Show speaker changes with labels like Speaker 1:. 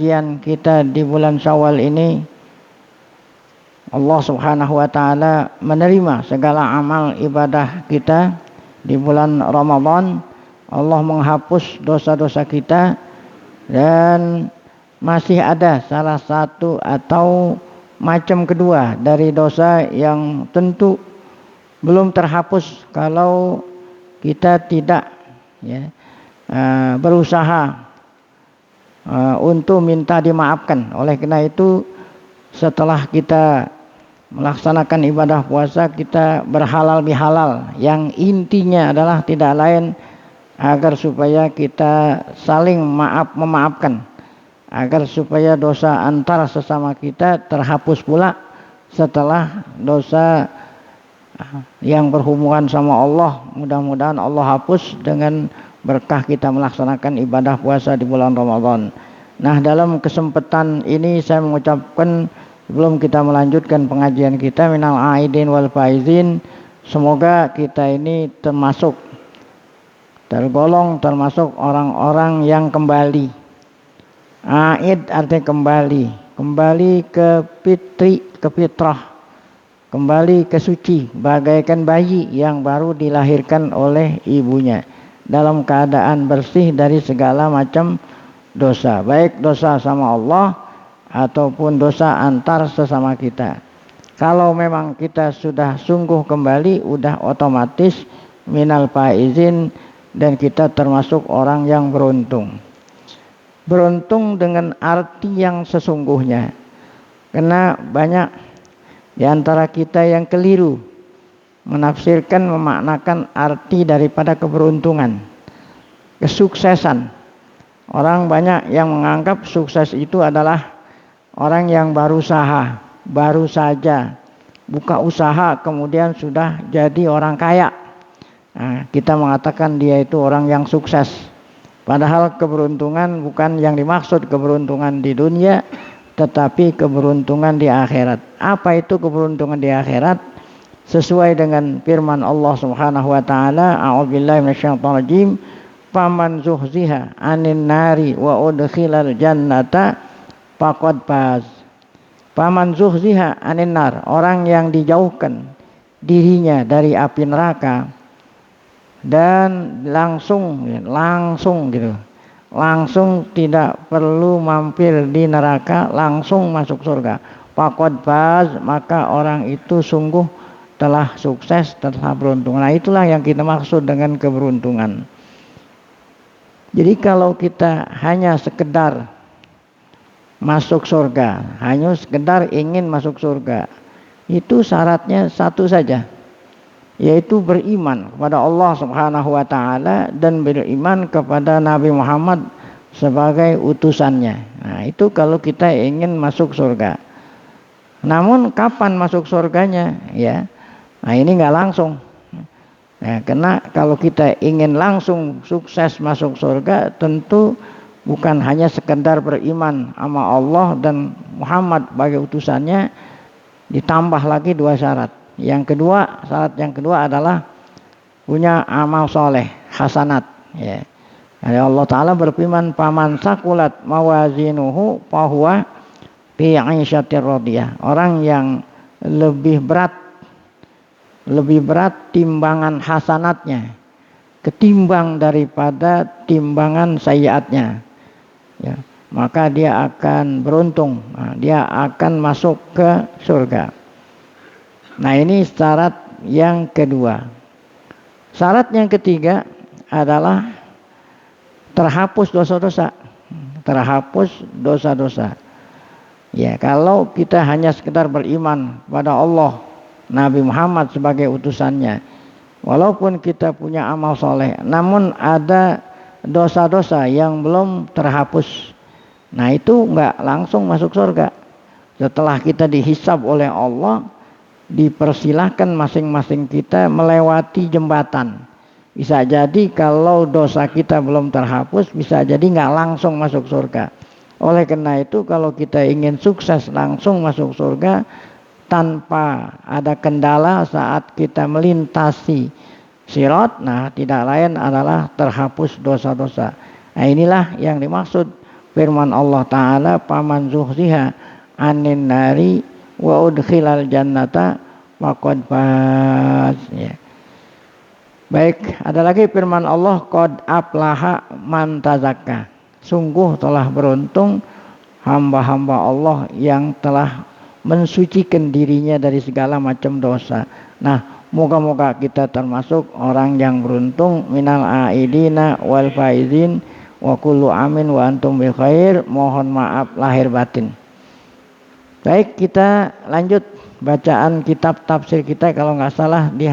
Speaker 1: Kajian kita di bulan Syawal ini, Allah Subhanahu wa taala menerima segala amal ibadah kita di bulan Ramadan. Allah menghapus dosa-dosa kita, dan masih ada salah satu atau macam kedua dari dosa yang tentu belum terhapus kalau kita tidak berusaha untuk minta dimaafkan. Oleh karena itu, setelah kita melaksanakan ibadah puasa, kita berhalal bihalal yang intinya adalah tidak lain agar supaya kita saling memaafkan, agar supaya dosa antara sesama kita terhapus pula setelah dosa yang berhubungan sama Allah. Mudah-mudahan Allah hapus dengan berkah kita melaksanakan ibadah puasa di bulan Ramadan. Nah, dalam kesempatan ini saya mengucapkan, sebelum kita melanjutkan pengajian kita, minal aidin wal faizin, semoga kita ini tergolong termasuk orang-orang yang kembali. Aid artinya kembali ke fitrah, kembali ke suci, bagaikan bayi yang baru dilahirkan oleh ibunya, dalam keadaan bersih dari segala macam dosa, baik dosa sama Allah ataupun dosa antar sesama kita. Kalau memang kita sudah sungguh kembali, udah otomatis minal faizin, dan kita termasuk orang yang beruntung. Beruntung dengan arti yang sesungguhnya, karena banyak di antara kita yang keliru menafsirkan, memaknakan arti daripada keberuntungan, kesuksesan. Orang banyak yang menganggap sukses itu adalah orang yang baru saja buka usaha kemudian sudah jadi orang kaya. Nah, kita mengatakan dia itu orang yang sukses. Padahal keberuntungan bukan yang dimaksud keberuntungan di dunia, tetapi keberuntungan di akhirat. Apa itu keberuntungan di akhirat? Sesuai dengan firman Allah Subhanahu wa taala, a'udzubillahi minasyaitonir rajim, faman zuhziha 'anil nari wa udkhilal jannata faqad faz. Faman zuhziha 'anil nar, orang yang dijauhkan dirinya dari api neraka dan langsung tidak perlu mampir di neraka, langsung masuk surga, faqad faz, maka orang itu sungguh telah sukses, telah beruntung. Nah, itulah yang kita maksud dengan keberuntungan. Jadi kalau kita hanya sekedar masuk surga, hanya sekedar ingin masuk surga, itu syaratnya satu saja, yaitu beriman kepada Allah Subhanahu wa taala dan beriman kepada Nabi Muhammad sebagai utusannya. Nah, itu kalau kita ingin masuk surga. Namun kapan masuk surganya? Nah, ini nggak langsung. Nah, karena kalau kita ingin langsung sukses masuk surga, tentu bukan hanya sekedar beriman sama Allah dan Muhammad sebagai utusannya, ditambah lagi dua syarat. Syarat yang kedua adalah punya amal soleh, hasanat. Allah Ta'ala berfirman, paman sakulat mawazinuhu fahuwa fi 'aisyatir radiyah. Orang yang lebih berat timbangan hasanatnya ketimbang daripada timbangan sayyiatnya, maka dia akan beruntung. Dia akan masuk ke surga. Nah, ini syarat yang kedua. Syarat yang ketiga adalah terhapus dosa-dosa. Kalau kita hanya sekedar beriman pada Allah, Nabi Muhammad sebagai utusannya, walaupun kita punya amal soleh, namun ada dosa-dosa yang belum terhapus, nah itu enggak langsung masuk surga. Setelah kita dihisab oleh Allah, dipersilahkan masing-masing kita melewati jembatan. Bisa jadi kalau dosa kita belum terhapus, bisa jadi enggak langsung masuk surga. Oleh karena itu, kalau kita ingin sukses langsung masuk surga tanpa ada kendala saat kita melintasi sirat, nah tidak lain adalah terhapus dosa-dosa. Nah, inilah yang dimaksud firman Allah Ta'ala, paman zuhziha anin nari wa udkhilal jannata faqad faz. Ya. Baik, ada lagi firman Allah, qad aflaha man tazakka. Sungguh telah beruntung hamba-hamba Allah yang telah mensucikan dirinya dari segala macam dosa. Nah, moga-moga kita termasuk orang yang beruntung, minal aidina wal faizin wa kullu amin wa antum bi khair. Mohon maaf lahir batin. Baik, kita lanjut bacaan kitab tafsir kita, kalau nggak salah di